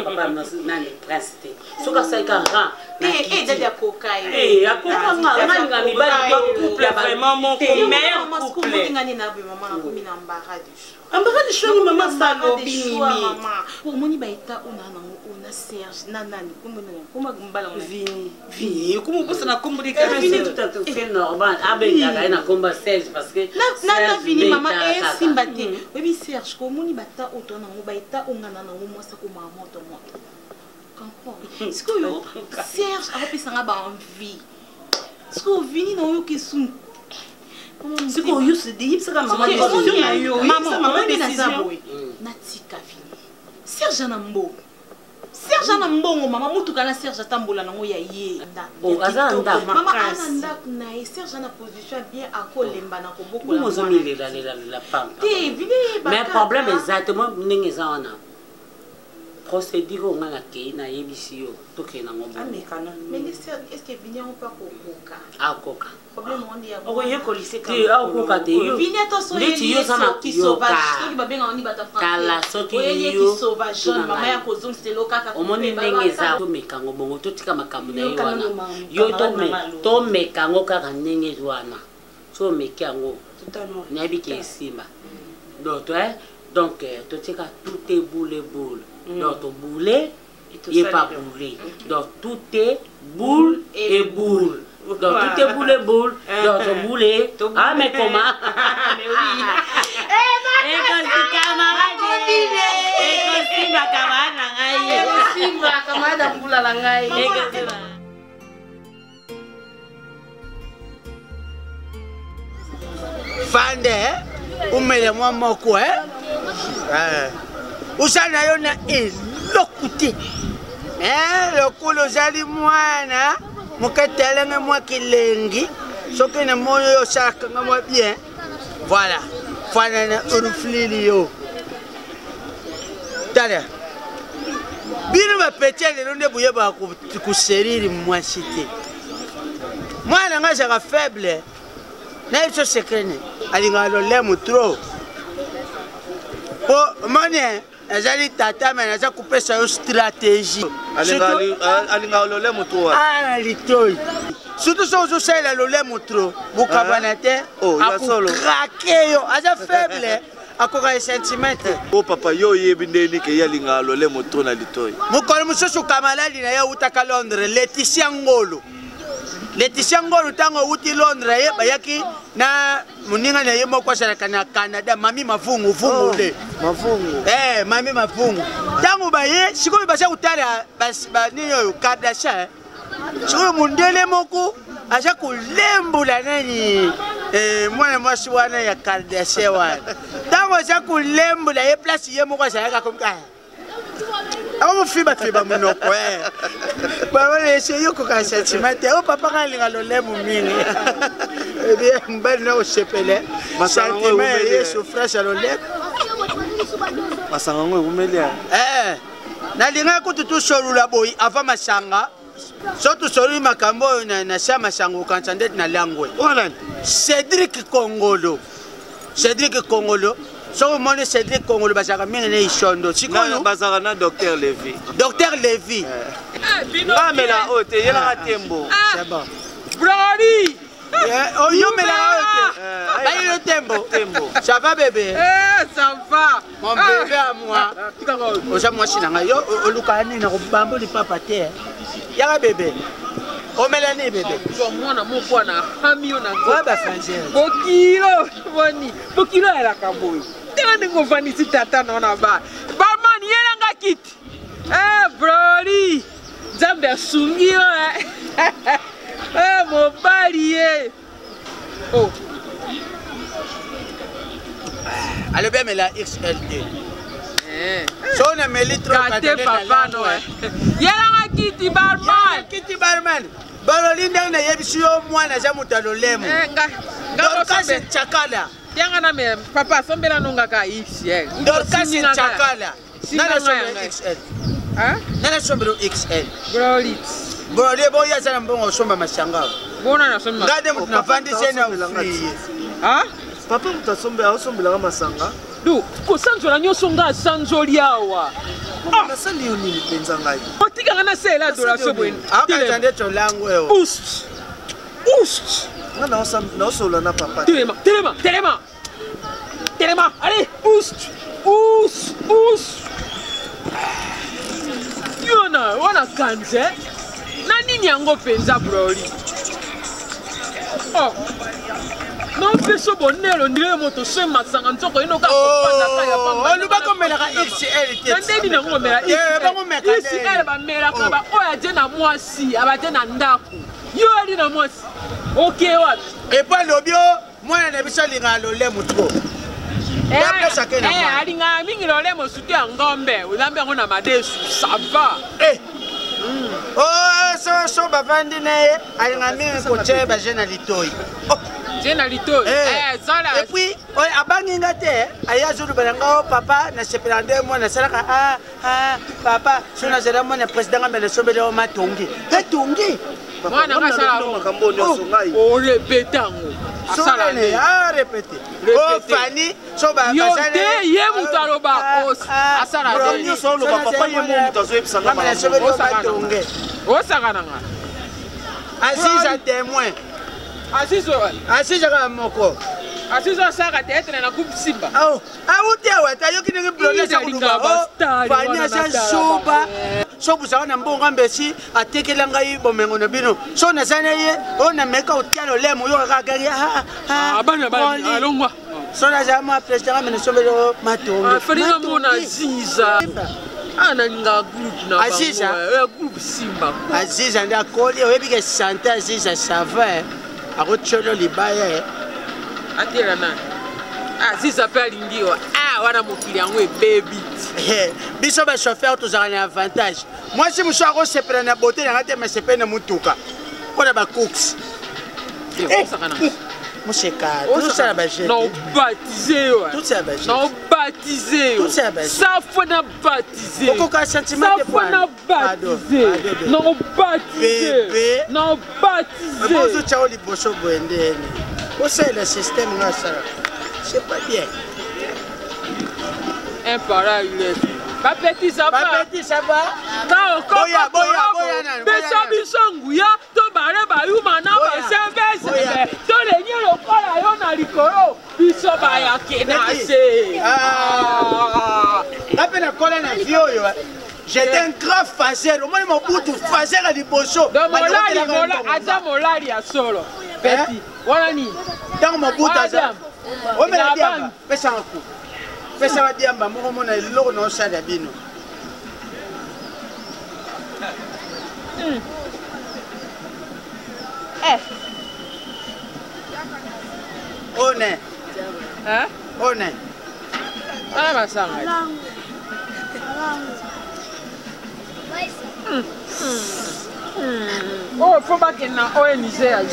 Papa nani prince te. Soka saika ra. Dadi akokai. Akoka nga mibali couple vraiment mon meilleur couple. Ngani na be maman na komi na mbara du choix. Mbara du choix maman salo bini maman. Pour moni ba eta ona na ona Serge nanani kuma mbala Vini kuma bosa na kombo de caresse. Vini tout à fait normal. Abenga na komba Serge parce que na Vini maman e simba te. Webi Serge ko moni bata otona ngo ba eta ongana na ngo mwasa ko mama moto. Est-ce que Serge a repris sa envie? Est-ce que Vini n'a eu que son. C'est quoi, you se dit, c'est la maman décision. Natika Vini. Serge Nambo. Serge Nambo, maman, Moutoukana Serge Tambola, non, ya ye. Oh, Azanda, maman, Azanda, naï, Serge na position bien à Kolemba, na Koboko. Nous avons mis la pampa. Mais le problème exactement, nous avons procédure on a la qui na yebisio to ke na ngombo mais est-ce que Vini on peut koka koka problème on dit o ye ko lycée ka koka te yo Vini to so ye sana qui sauvage to ba benga oni bata français kala so ki yo sauvage mama ya ko zone stelo kaka o moni ndenge za to meka ngobongo to tika makambo na yo wana yo to meka ngoka ka ndenge wana so meka ngo na biki simba donc to tika tout est boule. Donc, ton boulet, il n'est pas boulé. Donc, tout est boule et boule. Donc, tout est boule et boule. Donc, ton boulet. Ah, mais comment? Mais oui. Et quand c'est camarade, et quand c'est ma camarade, et quand c'est ma camarade, boule à la et Fande, umele moko, Usana yo na elokute. Le kolo zali mwana mukatelenge mwa kilengi soki na moyo yo saka ngamo bien. Voilà. Fana na uruflili yo. Tala. Bino ba petele londe buye ba ku seriri mwa cité. Mwana nga saka faible. Na iso sekene. Alinga lo lemu trop. Po mone Azali tata mais naza kupesa yo stratégie. Alinga lole mutro. Ah litoi. Surtout so zo sala lole mutro. Bukabana te. Oh ya solo. Craquer yo, aza faible. Akoka sentiment. Oh papa yo yebindeni ke yalinga lole mutro na litoi. Mukolo musoso kamalali na ya utaka Londres, Laetitia Ngolo. Laetitia Ngolo tango uti Londres ye bayaki na muninga na ye moko salaka na Canada mami mavungu vungu le. Mavungu. Mami mavungu. Tango baye sikoyo basa utala ba niyo Kardashian. Sikoyo mundele moko acha kulembula nani mwana mwasi wana ya kardese wana ntango oza kolembola ye place ye moko azalaka komka akomofibafiba monoko babona ese yokoka sentiment te o papa kalinga lolemo mingi ebie mobali na kosepele sentiment ye souffrance ya lolemo masanga ngo ekumeli nalinga kutu tusolula boyi avant masanga so tusoluli makambo oyo na sia masanga okanisa ndeti na langwe Cédric Kongolo so omoni Cédric Kongolo bazalaka mingi na isondo sikoyo bazalaka na Dr Lévy ngamela oyo te yelaka tembo c'est bon Brody oyomelaka oyo te bayilo tembo ça va bébé ça va mon bébé à moi oza mwasi na ngai yo olukaka nini na kobamba lipapa te yaka bébé omela nini bébé mwana moko na hami na bafrancaise bokilo elaka boye tena ndenge ovanisi tata naona barman yelanga kiti brody nzambe asungi yo mobali ye alobi amela XL2 so on ameli kate papa no yelanga kiti barman baloli ndenge nayebisi yo mwana aza moto alolemo dorkase chakala tianga na me papa asombela nongaka XL dorkase chakala nana sombelo XL nana sombelo XL broli boya aza na mbongo osomba masanga ngade moto navandise na papa moto asombelaka masanga du kosanzola nyonso nga asanzoli awa nasali yo nini mpenza ngai otikanga na sela adoration bweni akata nde tolango eyo nga naosola na papa telema allez yona wana kanze na nini yango mpenza broli nompeso bonelo ndile moto so masanga nzoko inoka kopanda ya pamba olubako melaka XL te ndeni nango mela XL bamelaka ba oya je na mwasi abaje na ndako yo ali na mwasi okay wapi epa lobio mwana na biso linga lolemo tro alinga mingi lolemo suti ya ngombe ulambe yango na madesu ça va so bavandi naye alinga mingi kotie baje na litoi et puis abangi nga te aya azolobela nga papa nasepela nde mwana asalaka papa so nazala mwana président nga mele sombeli o matongi etongi mwana nga asala orepete yango arepete ofani so ye moto aloba asala osakananga Aziza témoin Aziza kama moko Aziza saka te etre na coupe Simba auti awata yoki ngi blonde sakuduka fanya sa soba so buzana na mbonga mbesi atekela ngai bomengo na bino so na sana ye ona meka utiano lemo yo kakari abana bana alongwa so na jama president mene sobelo matongo feringa mona Aziza analinga groupe na Aziza groupe Simba Aziza nda koli oyebike santa Aziza sava akocholo libaya atira na Aziza pe alingiwa wana mokili yango ebebi biso ba chauffeur tozala na avantage moi si muso akosepela na beauté na ngate mesepe na mutuka kona ba cooks Museka, tout ça va bâtir. Non baptisé, tout ça va bâtir. Non baptisé, tout ça va bâtir. Ça faut na baptisé. Aucun sentiment de foi. Ça faut na baptisé. Non baptisé. Non baptisé. Mais vous tu as les bosso boendé. Vous savez le système là ça. C'est pas bien. Un parent il est. Papeti ça va. Quand boya. Besa bisongu ya to bare ba yuma na ba service. To le nye lokola yo na likoro. Biso ba ya kenase. Rappelle kola na vio yo. J'étais un grand fazer. Au moins mon bout tout fazer à liboso. Donc molari ya solo. Petit. Wana ni. Dans mon bout aza. O me la diamba. Pesa ngaku. Pesa wa diamba moko mona eloko na osala bino. one. Hein? One. Ah, ma sangue. Oh, faut pas qu'il y ait un ONG à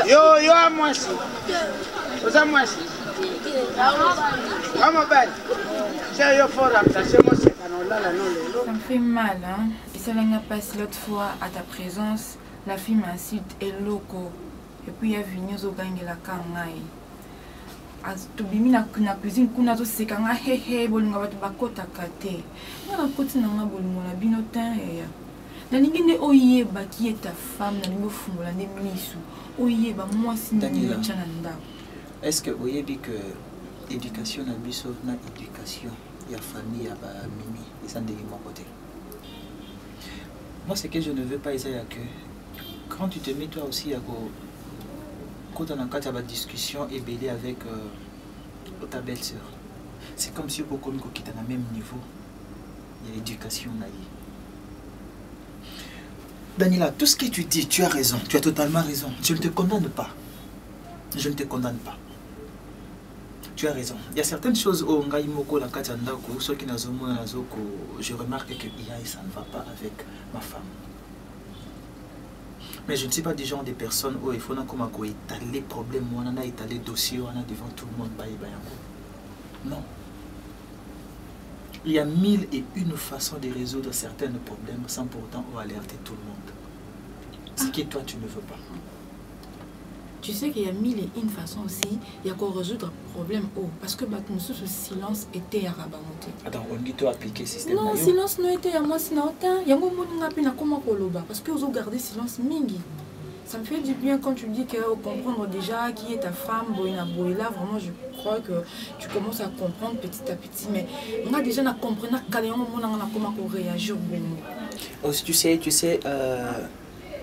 Yo, à moi aussi. Vous à moi aussi. Ça me fait mal, hein. Et ça l'a passé l'autre fois à ta présence. La fille m'insulte et loco. Et puis il y a venu au gang de la kangai. To bimi na cuisine kuna to sekanga hehe bolinga batu bakota kate. Na koti na bolingo na bino tan ya. Na ningine oyeba qui est ta femme na ningo fungola ne misu. Oyeba moi sinini chana ndako. Est-ce que vous voyez que l'éducation na biso na éducation ya famille ya ba mimi et ça de mon côté. Moi ce que je ne veux pas c'est que quand tu te mets toi aussi à quand on a une discussion et belé avec ta belle-sœur, c'est comme si beaucoup de gens qui sont au même niveau de l'éducation. Daniela, tout ce que tu dis, tu as raison, tu as totalement raison. Je ne te condamne pas. Je ne te condamne pas. Tu as raison. Il y a certaines choses où je remarque que ça ne va pas avec ma femme. Mais je ne suis pas du genre de personnes où il faut étaler les problèmes, on a étalé les dossiers, on a devant tout le monde. Non. Il y a 1001 façons de résoudre certains problèmes sans pourtant alerter tout le monde. Ce que toi tu ne veux pas. Tu sais qu'il y a 1001 façons aussi, il y a qu'on résoudre un problème. Parce que ce silence était à rabamoté. Attends, on dit toi appliquer le système. Non, silence n'a été à moi, sinon il y a un moment parce que vous avez gardé silence mingi. Ça me fait du bien quand tu dis que comprendre déjà qui est ta femme, boina boila. Vraiment, je crois que tu commences à comprendre petit à petit. Mais on a déjà compris comment réagir. Tu sais,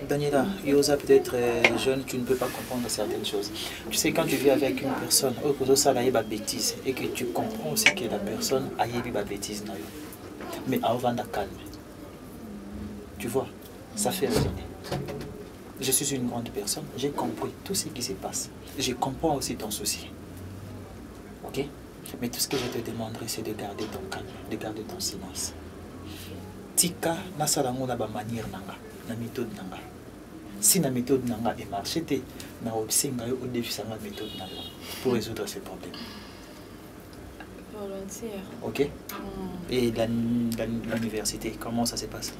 Daniela, Yosa peut-être jeune, tu ne peux pas comprendre certaines choses. Tu sais, quand tu vis avec une personne, ça a une bêtise, et que tu comprends aussi que la personne a une bêtise. Mais avant de calmer. Tu vois, ça fait rien. Je suis une grande personne, j'ai compris tout ce qui se passe. Je comprends aussi ton souci. Ok? Mais tout ce que je te demanderai, c'est de garder ton calme, de garder ton silence. Tika, na salango na ba manière nanga, na méthode nanga. Si la méthode n'a pas marché, na obsinga yo défi la méthode nanga pour résoudre ces problèmes. Volontiers. Ok? Et l'université, comment ça se passe?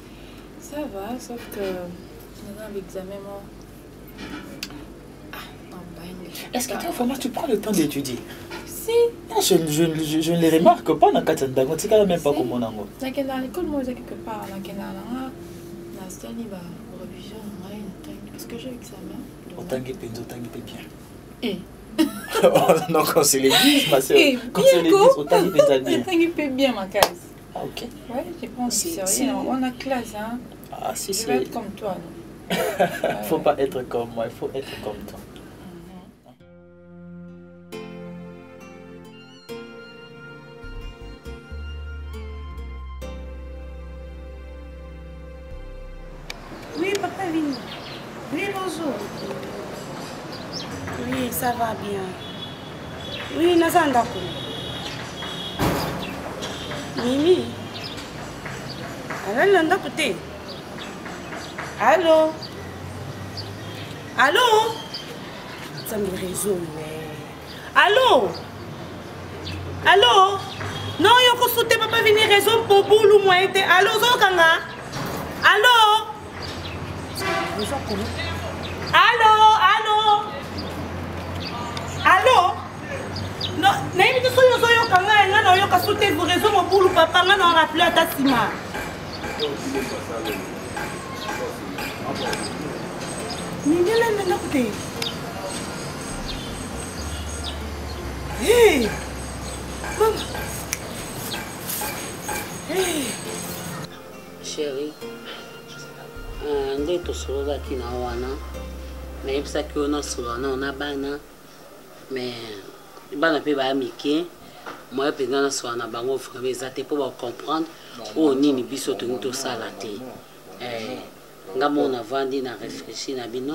Ça va, sauf que dans l'examen, moi. Est-ce que tu prends le temps d'étudier? Si. Non, je ne les remarque pas dans le cas de tu ne même pas comment on a. Dans l'école, moi, quelque part, dans révision, est-ce que j'ai examen? Autant que bien. Et non, quand c'est les 10, ma soeur. Quand c'est les 10, autant que bien. Autant que bien, ma case. Ah, ok. Ouais, je prends sérieux. On a classe, hein. Ah, si, je vais être comme toi, non? Faut pas être comme moi, il faut être comme toi. Oui, papa Vini. Oui, bonjour. Oui, ça va bien. Oui, Nazandako. Mimi. Alors, Nazandako. Allô? Allô? Ça me réseau, allô? Allô? Non, il faut sauter, papa venir réseau pour boulou, moi. Allô, Zokanga? Allô? Allô? Allô? Allô? Non, naïmi de soyo kanga, non, yo ka sauter pour réseau mon boulou, papa, non, on rappelle à ta sima. Ningela nenda kute. Hey! Mama. Hey! Chérie, nde tosololaki na wana nayebisaki yo nasolola na bana mais bana mpe baya mike moya mpenza nasola na bango vraimen eza te mpo bacomprendre oyo nini biso tongi tosala te nga moko navandi na réfléchi na bino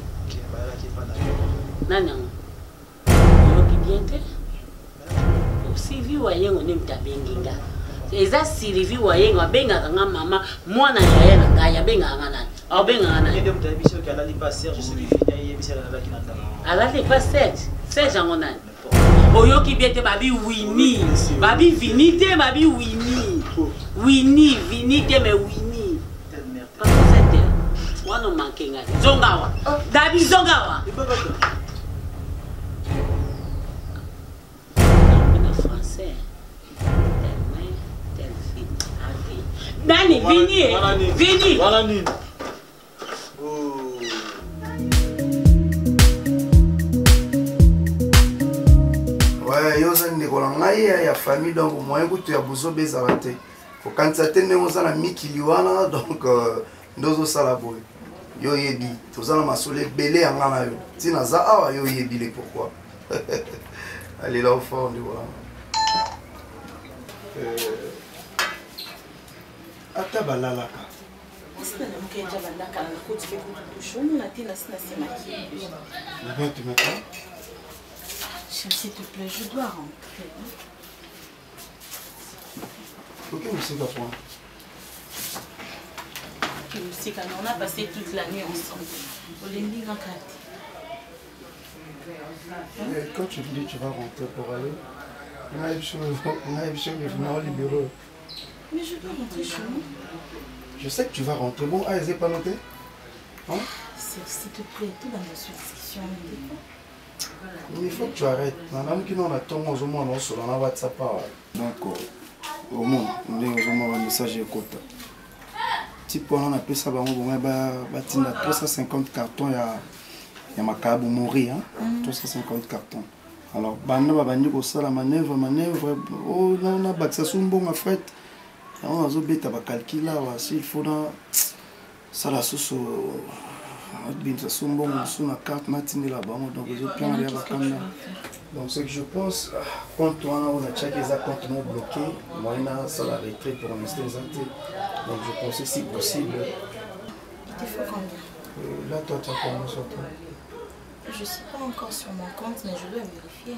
Nani yoki bien te Sylvie wayengo ne mtabenginga eza Sylvie wayengo abenga nga mama mwana yaya na ngaya benga nga nani abenga nani ndio mtabiso kala li pas Serge ce qui finit yebisa la ki nanda ala li pas Serge ngo nani oyoki bien te babi Winnie babi Vini te babi Winnie Vini te mais Winnie parce que c'était wana mankenga zongawa dabi zongawa Nani, Vini. Voilà nini. Ouais, yo za ndeko na ngai ya famille donc moyen kutu ya buzo bezala te. Ko kanisa te ndenge oza na mikili wana donc ndozo sala boye. Yo yebi, toza na masole belé ya ngana yo. Tina za awa yo yebi le pourquoi. Allez là au fond de voilà. Ata balalaka. Sina na mkenja bandaka na koti ke kutushomu na tina sina sema kitu. Na bien tu m'entends? S'il te plaît, je dois rentrer. Ok, monsieur Capon. Ok, monsieur Capon, on a passé toute la nuit ensemble. Olembi Gankati. Quand tu dis que tu vas rentrer pour aller, on a une chose libéraux. Mais je dois rentrer chez moi. Je sais que tu vas rentrer. Bon, ah, ils pas noté? Hein? S'il te plaît, tout dans la discussion. Mais il faut que tu arrêtes. Madame qui n'en a ton aux hommes sur la WhatsApp. Donc, au moins, on est aux hommes un message écoute. Type on a appelé ça, on a 350 cartons, il y a ma cabo mourir, 350 cartons. Alors, bande va venir au la manœuvre, oh non, on a battu ça bon en fait. On a zobé ta calculer là, s'il faut ça la sauce. Sur la carte matinée là-bas, donc je prends les vacances. Donc ce que je pense, quand on a checké les comptes non bloqués, moi ça la retrait pour l'instant. Donc je pensais si possible. Il te faut combien? Là toi tu as combien sur toi? Je ne sais pas encore sur mon compte, mais je dois vérifier.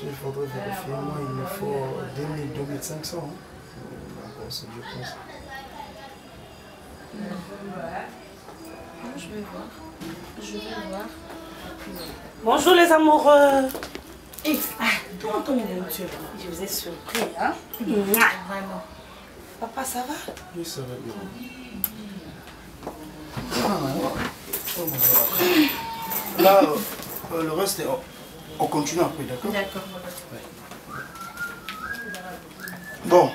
Il faudrait vérifier, moi il me faut 2000, 2500. D'accord, c'est ce que je pense. Je vais voir. Je vais voir. Bonjour les amoureux. Et toi, ton tu je vous ai surpris, hein? Vraiment. Papa, ça va? Oui, ça va bien. Là, le reste, on continue après, d'accord? D'accord. Bon,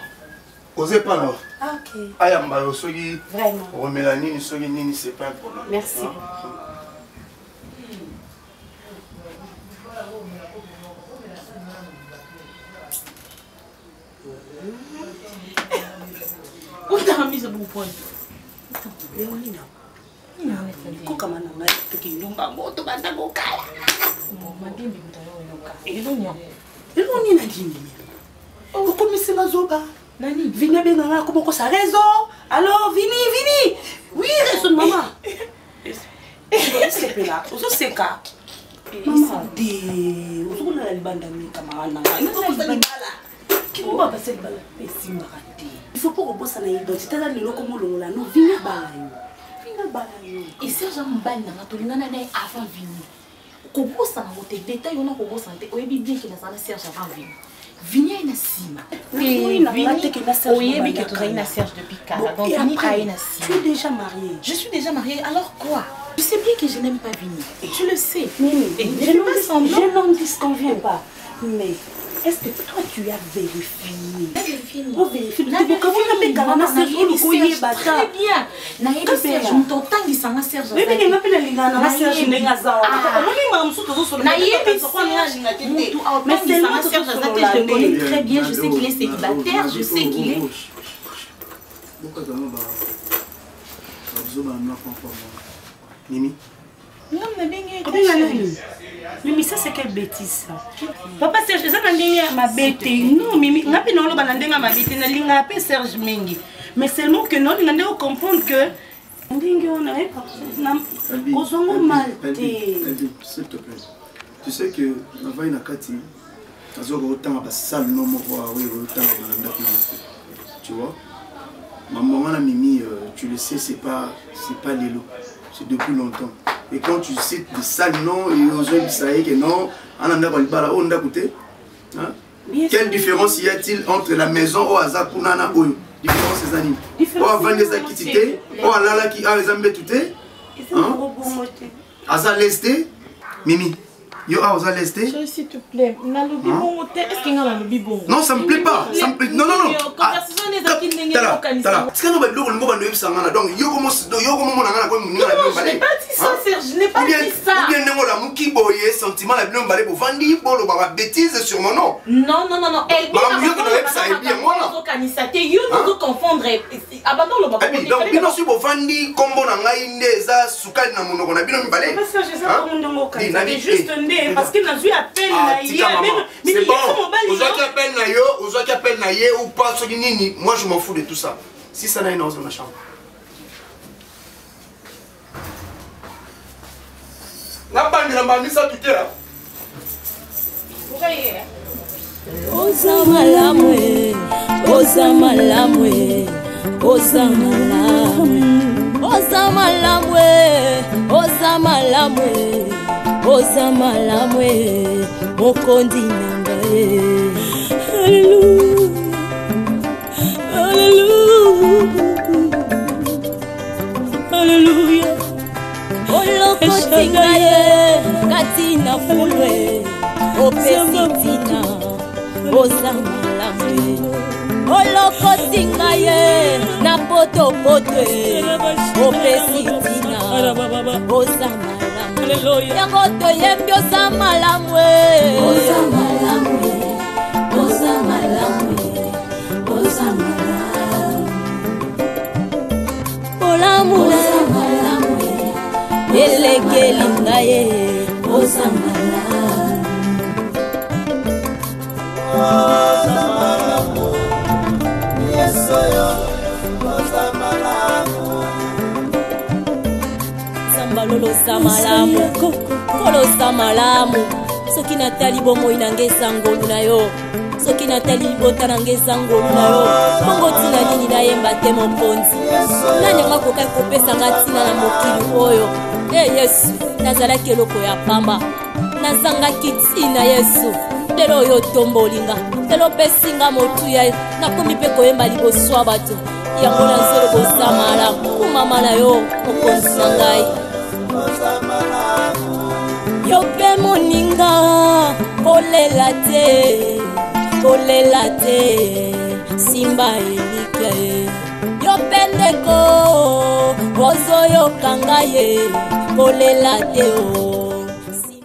osez pas là. Ah, ok. Ayamba, sogi. Vraiment. Romélanine, sogi nini, c'est pas un problème. Merci. Où t'as mis ce bon point? Léonina. Koka mananga tukinyumba moto banda gokala. Mabimbi mtayoyoka. Elonina dini. Okomisenga zoba. Nani? Vini benga ko boko sa réseau. Alors Vini. Oui, raison maman. C'est là. Oso seka. Isande. Oso na libanda mi kama na. Kimba ba c'est bala. Pesima raté. Il faut pas reposer na identité dans le lokomo longola no Vini bala yo. Et Serge Mbani n'a pas été avant Vini. Comment ça n'a pas été détaillé? On a comment ça n'a pas été bien qu'il a Serge avant Vini. Vini a une cime. Oui, Vini a une Serge depuis 4 ans. Donc Vini a une cime. Tu es déjà mariée. Je suis déjà mariée. Alors quoi? Tu sais bien que je n'aime pas Vini. Et tu le sais. Je n'en disconviens pas. Mais est-ce que toi tu as vérifié? Pour vérifier. Très bien. Je ne t'entends pas sans Serge. Mais il m'a appelé la Serge. Mais c'est moi Serge. Je le connais très bien. Je sais qu'il est célibataire. Je sais qu'il est. Mimi. Non, mais bien. Mimi, ça c'est quelle bêtise ça? Papa Serge, ça n'a ma bête. Non, Mimi, n'a pas non ma bête. N'a pas Serge Mengi. Mais seulement que non, il a comprendre que S'il te plaît. Tu sais que avant une Nakati, tu vois, ma maman la Mimi, tu le sais, c'est pas Lélo, c'est depuis longtemps. Et quand tu cites des sales noms, et aux gens ça y est que non, quelle différence y a-t-il entre la maison au hasard pour Nana Oyo? Différence ces animaux. Au avant les acquités, au alala qui a les ambés toutés, hasard lesté, Mimi. Yo, Aoza lesté. S'il te plaît, est-ce qu'il y a un lobby bon? Non, ça me plaît pas. Ça me plaît. Non, non, non. Je n'ai pas dit ça. Sur mon nom. Non, non, non, non. Elle dit parce que n'a eu appel c'est bon. Aux autres qui appellent Naye ou pas sur Nini, moi je m'en fous de tout ça. Si ça n'a une dans ma chambre. La bande ça tout là. Oza malamwe, oza malamwe, oza malamwe, oza malamwe, oza malamwe. Oza malamwe mokondi nangae. Hallelujah, hallelujah. Olokoti ngaye katina fulwe opesitina. Oza malamwe olokoti ngaye na poto potwe opesitina. Oza malamwe yango toyembi oza malamwe. Oza malamwe, oza malamwe, oza malamwe. Olamule, oza malamwe, elekeli ngaye. Oza malamwe, oza malamwe, yesoyo, oza malamwe. Lolo samalamu, kolo samalamu. Soki natali bomoi nangesa ngolu na yo, soki natali libota nangesa ngolu na yo. Bongo tina nini na yemba te mokonzi. Nani makoka kopesa ngatina na mokili oyo. Yesu, nazalaki eloko ya pamba, nazangaki tina Yesu. Lelo yo tombolinga, lelo pesinga motuya, nakomi pe koyemba liboso bato. Yango nazelo bosamalamu, kumama na yo mokonzi na ngai. Yope moninga kolela te simba elike. Yope ndeko ozo yokanga ye kolela te o.